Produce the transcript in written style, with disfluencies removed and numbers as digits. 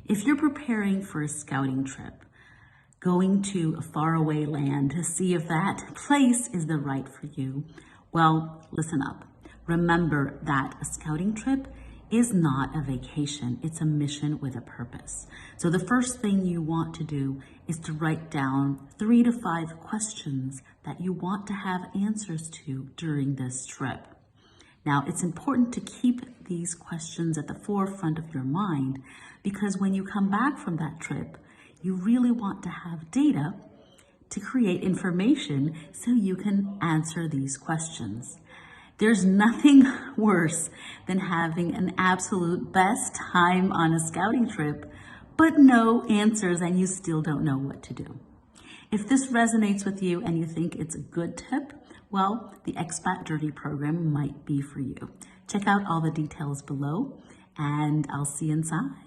If you're preparing for a scouting trip, going to a faraway land to see if that place is the right for you, well, listen up. Remember that a scouting trip is not a vacation. It's a mission with a purpose. So the first thing you want to do is to write down 3 to 5 questions that you want to have answers to during this trip. Now, it's important to keep these questions at the forefront of your mind because when you come back from that trip, you really want to have data to create information so you can answer these questions. There's nothing worse than having an absolute best time on a scouting trip, but no answers and you still don't know what to do. If this resonates with you and you think it's a good tip, well, the Expat Journey Program might be for you. Check out all the details below and I'll see you inside.